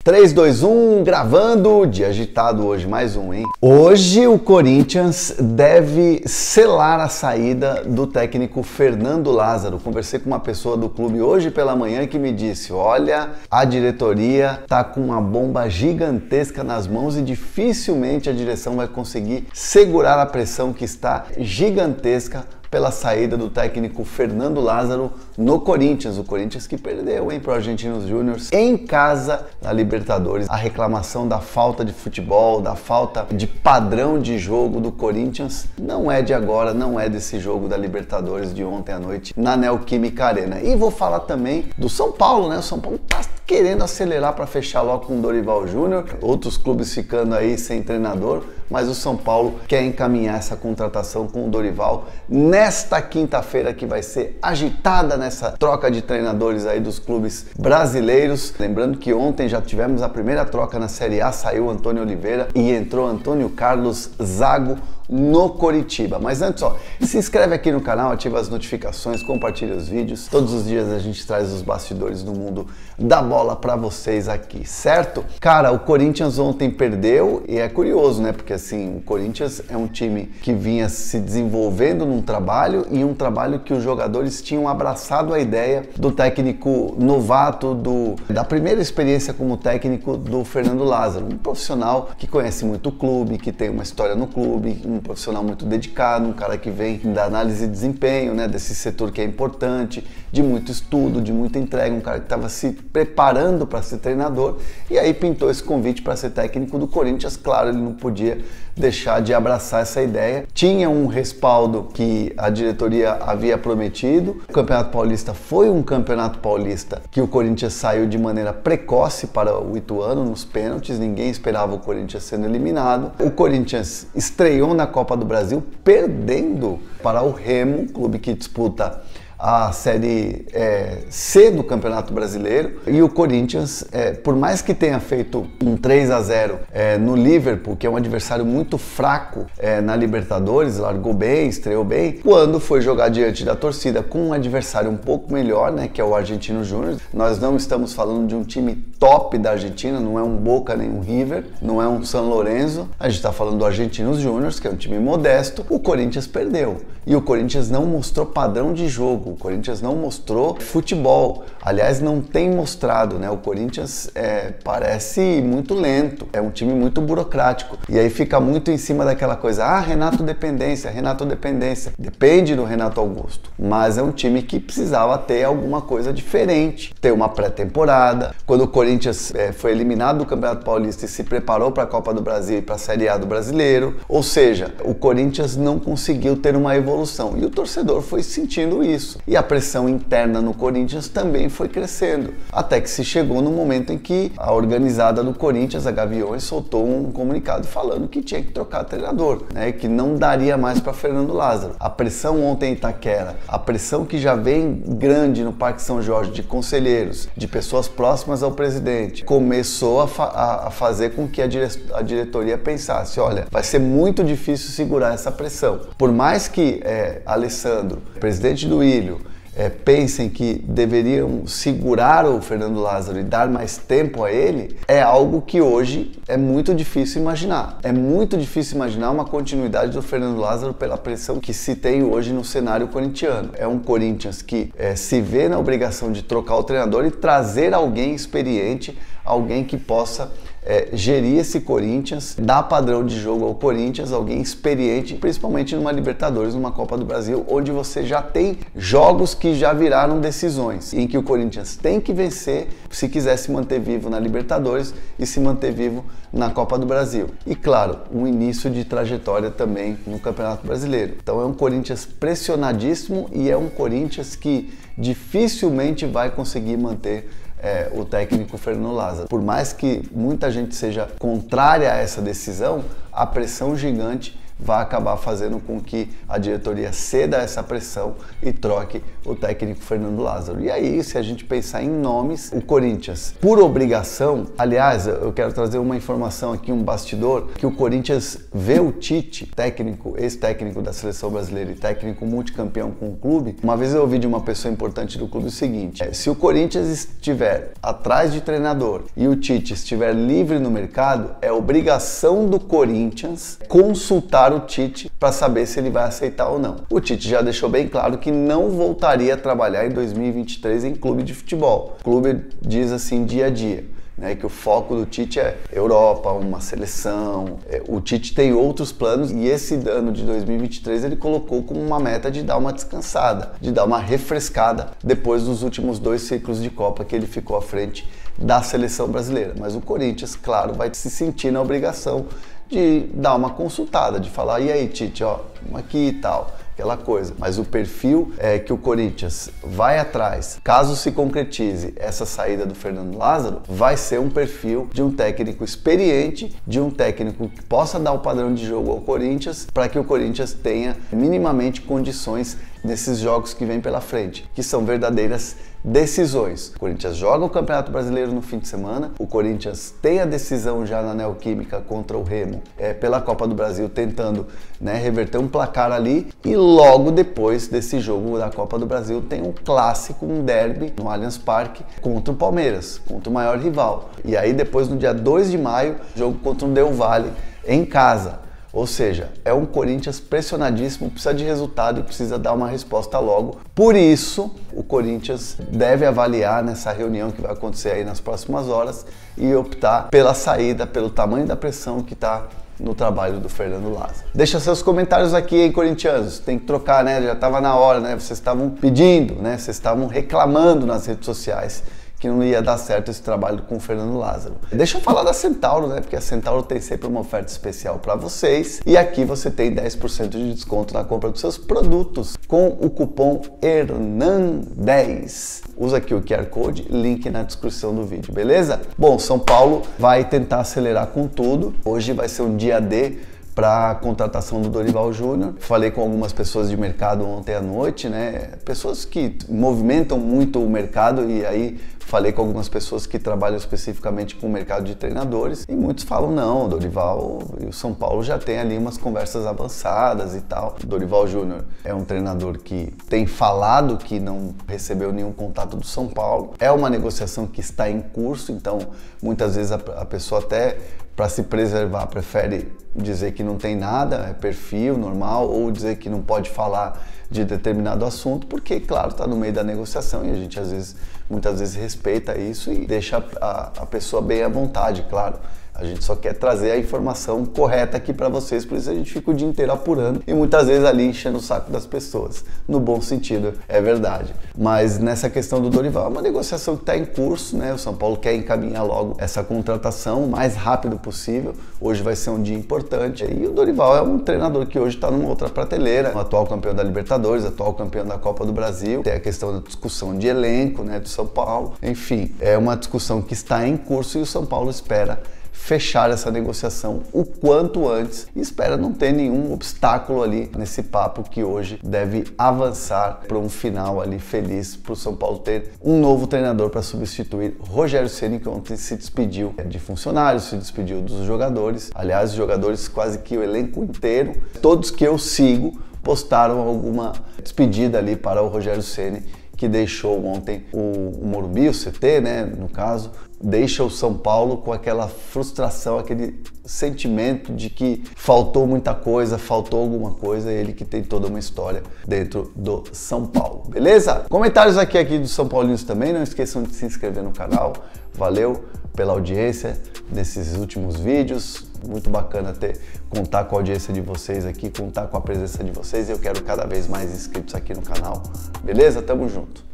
3, 2, 1, gravando, dia agitado hoje, mais um, hein? Hoje o Corinthians deve selar a saída do técnico Fernando Lázaro. Conversei com uma pessoa do clube hoje pela manhã que me disse, olha, a diretoria tá com uma bomba gigantesca nas mãos e dificilmente a direção vai conseguir segurar a pressão que está gigantesca pela saída do técnico Fernando Lázaro no Corinthians. O Corinthians que perdeu, hein, pro Argentinos Júnior em casa na Libertadores. A reclamação da falta de futebol, da falta de padrão de jogo do Corinthians não é de agora, não é desse jogo da Libertadores de ontem à noite na Neoquímica Arena. E vou falar também do São Paulo, né? O São Paulo tá querendo acelerar para fechar logo com o Dorival Júnior, outros clubes ficando aí sem treinador, mas o São Paulo quer encaminhar essa contratação com o Dorival nesta quinta-feira, que vai ser agitada nessa troca de treinadores aí dos clubes brasileiros. Lembrando que ontem já tivemos a primeira troca na Série A, saiu Antônio Oliveira e entrou Antônio Carlos Zago no Coritiba. Mas antes, ó, se inscreve aqui no canal, ativa as notificações, compartilha os vídeos. Todos os dias a gente traz os bastidores do mundo da bola para vocês aqui, certo? Cara, o Corinthians ontem perdeu e é curioso, né? Porque assim, o Corinthians é um time que vinha se desenvolvendo num trabalho e um trabalho que os jogadores tinham abraçado a ideia do técnico novato, da primeira experiência como técnico do Fernando Lázaro, um profissional que conhece muito o clube, que tem uma história no clube, um profissional muito dedicado, um cara que vem da análise de desempenho, né, desse setor que é importante, de muito estudo, de muita entrega, um cara que estava se preparando para ser treinador e aí pintou esse convite para ser técnico do Corinthians. Claro, ele não podia deixar de abraçar essa ideia. Tinha um respaldo que a diretoria havia prometido. O Campeonato Paulista foi um Campeonato Paulista que o Corinthians saiu de maneira precoce para o Ituano nos pênaltis, ninguém esperava o Corinthians sendo eliminado. O Corinthians estreou na Copa do Brasil perdendo para o Remo, clube que disputa a Série C do Campeonato Brasileiro, e o Corinthians, por mais que tenha feito um 3-0 no Liverpool, que é um adversário muito fraco na Libertadores, largou bem, estreou bem, quando foi jogar diante da torcida com um adversário um pouco melhor, né, que é o Argentinos Júnior. Nós não estamos falando de um time top da Argentina, não é um Boca nem um River, não é um San Lorenzo, a gente está falando do Argentinos Júnior, que é um time modesto. O Corinthians perdeu e o Corinthians não mostrou padrão de jogo. O Corinthians não mostrou futebol, aliás, não tem mostrado, né? O Corinthians parece muito lento, é um time muito burocrático e aí fica muito em cima daquela coisa, Renato dependência, depende do Renato Augusto, mas é um time que precisava ter alguma coisa diferente, ter uma pré-temporada. Quando o Corinthians foi eliminado do Campeonato Paulista e se preparou para a Copa do Brasil e para a Série A do Brasileiro, ou seja, o Corinthians não conseguiu ter uma evolução e o torcedor foi sentindo isso. E a pressão interna no Corinthians também foi crescendo, até que se chegou no momento em que a organizada do Corinthians, a Gaviões, soltou um comunicado falando que tinha que trocar treinador, né, que não daria mais para Fernando Lázaro. A pressão ontem em Itaquera, a pressão que já vem grande no Parque São Jorge de conselheiros, de pessoas próximas ao presidente, começou a fazer com que a diretoria pensasse, olha, vai ser muito difícil segurar essa pressão. Por mais que Alessandro, presidente do Ilho, pensem que deveriam segurar o Fernando Lázaro e dar mais tempo a ele, é algo que hoje é muito difícil imaginar. É muito difícil imaginar uma continuidade do Fernando Lázaro pela pressão que se tem hoje no cenário corintiano. É um Corinthians que se vê na obrigação de trocar o treinador e trazer alguém experiente, alguém que possa gerir esse Corinthians, dar padrão de jogo ao Corinthians, alguém experiente, principalmente numa Libertadores, numa Copa do Brasil, onde você já tem jogos que já viraram decisões, em que o Corinthians tem que vencer se quiser se manter vivo na Libertadores e se manter vivo na Copa do Brasil. E claro, um início de trajetória também no Campeonato Brasileiro. Então é um Corinthians pressionadíssimo e é um Corinthians que dificilmente vai conseguir manter o técnico Fernando Lázaro. Por mais que muita gente seja contrária a essa decisão, a pressão gigante vai acabar fazendo com que a diretoria ceda essa pressão e troque o técnico Fernando Lázaro. E aí, se a gente pensar em nomes, o Corinthians, por obrigação, aliás, eu quero trazer uma informação aqui, um bastidor, que o Corinthians vê o Tite, técnico, ex-técnico da seleção brasileira e técnico multicampeão com o clube. Uma vez eu ouvi de uma pessoa importante do clube o seguinte: se o Corinthians estiver atrás de treinador e o Tite estiver livre no mercado, é obrigação do Corinthians consultar o Tite para saber se ele vai aceitar ou não. O Tite já deixou bem claro que não voltaria a trabalhar em 2023 em clube de futebol. O clube diz assim dia a dia, né, que o foco do Tite é Europa, uma seleção. O Tite tem outros planos e esse ano de 2023 ele colocou como uma meta de dar uma descansada, de dar uma refrescada depois dos últimos 2 ciclos de Copa que ele ficou à frente da seleção brasileira. Mas o Corinthians, claro, vai se sentir na obrigação de dar uma consultada, de falar: e aí, Tite, ó, vamos aqui e tal, aquela coisa. Mas o perfil que o Corinthians vai atrás, caso se concretize essa saída do Fernando Lázaro, vai ser um perfil de um técnico experiente, de um técnico que possa dar o padrão de jogo ao Corinthians, para que o Corinthians tenha minimamente condições nesses jogos que vem pela frente, que são verdadeiras decisões. O Corinthians joga o Campeonato Brasileiro no fim de semana, o Corinthians tem a decisão já na Neoquímica contra o Remo pela Copa do Brasil, tentando, né, reverter um placar ali, e logo depois desse jogo da Copa do Brasil tem um clássico, um derby no Allianz Parque contra o Palmeiras, contra o maior rival. E aí depois, no dia 2 de maio, jogo contra o Del Valle em casa. Ou seja, é um Corinthians pressionadíssimo, precisa de resultado e precisa dar uma resposta logo. Por isso, o Corinthians deve avaliar nessa reunião que vai acontecer aí nas próximas horas e optar pela saída, pelo tamanho da pressão que está no trabalho do Fernando Lázaro. Deixa seus comentários aqui, hein, corintianos? Tem que trocar, né? Já estava na hora, né? Vocês estavam pedindo, né? Vocês estavam reclamando nas redes sociais que não ia dar certo esse trabalho com o Fernando Lázaro. Deixa eu falar da Centauro, né? Porque a Centauro tem sempre uma oferta especial para vocês. E aqui você tem 10% de desconto na compra dos seus produtos com o cupom HERNAN10. Usa aqui o QR Code, link na descrição do vídeo, beleza? Bom, São Paulo vai tentar acelerar com tudo. Hoje vai ser um dia D para a contratação do Dorival Júnior. Falei com algumas pessoas de mercado ontem à noite, né? Pessoas que movimentam muito o mercado, e aí falei com algumas pessoas que trabalham especificamente com o mercado de treinadores, e muitos falam: não, o Dorival e o São Paulo já tem ali umas conversas avançadas e tal. O Dorival Júnior é um treinador que tem falado que não recebeu nenhum contato do São Paulo. É uma negociação que está em curso, então muitas vezes a pessoa, até para se preservar, prefere dizer que não tem nada, é perfil normal, ou dizer que não pode falar de determinado assunto, porque, claro, está no meio da negociação e a gente muitas vezes respeita isso e deixa a pessoa bem à vontade, claro. A gente só quer trazer a informação correta aqui para vocês, por isso a gente fica o dia inteiro apurando e muitas vezes ali enchendo o saco das pessoas, no bom sentido, é verdade. Mas nessa questão do Dorival, é uma negociação que está em curso, né? O São Paulo quer encaminhar logo essa contratação o mais rápido possível. Hoje vai ser um dia importante. E o Dorival é um treinador que hoje está numa outra prateleira, o atual campeão da Libertadores, atual campeão da Copa do Brasil. Tem a questão da discussão de elenco, né, do São Paulo. Enfim, é uma discussão que está em curso e o São Paulo espera fechar essa negociação o quanto antes e espera não ter nenhum obstáculo ali nesse papo que hoje deve avançar para um final ali feliz, para o São Paulo ter um novo treinador para substituir Rogério Ceni, que ontem se despediu de funcionários, se despediu dos jogadores. Aliás, os jogadores, quase que o elenco inteiro, todos que eu sigo, postaram alguma despedida ali para o Rogério Ceni, que deixou ontem o Morumbi, o CT, né, no caso, deixa o São Paulo com aquela frustração, aquele sentimento de que faltou muita coisa, faltou alguma coisa, ele que tem toda uma história dentro do São Paulo, beleza? Comentários aqui do São Paulinos também, não esqueçam de se inscrever no canal. Valeu pela audiência nesses últimos vídeos, muito bacana contar com a audiência de vocês aqui, contar com a presença de vocês, e eu quero cada vez mais inscritos aqui no canal, beleza? Tamo junto!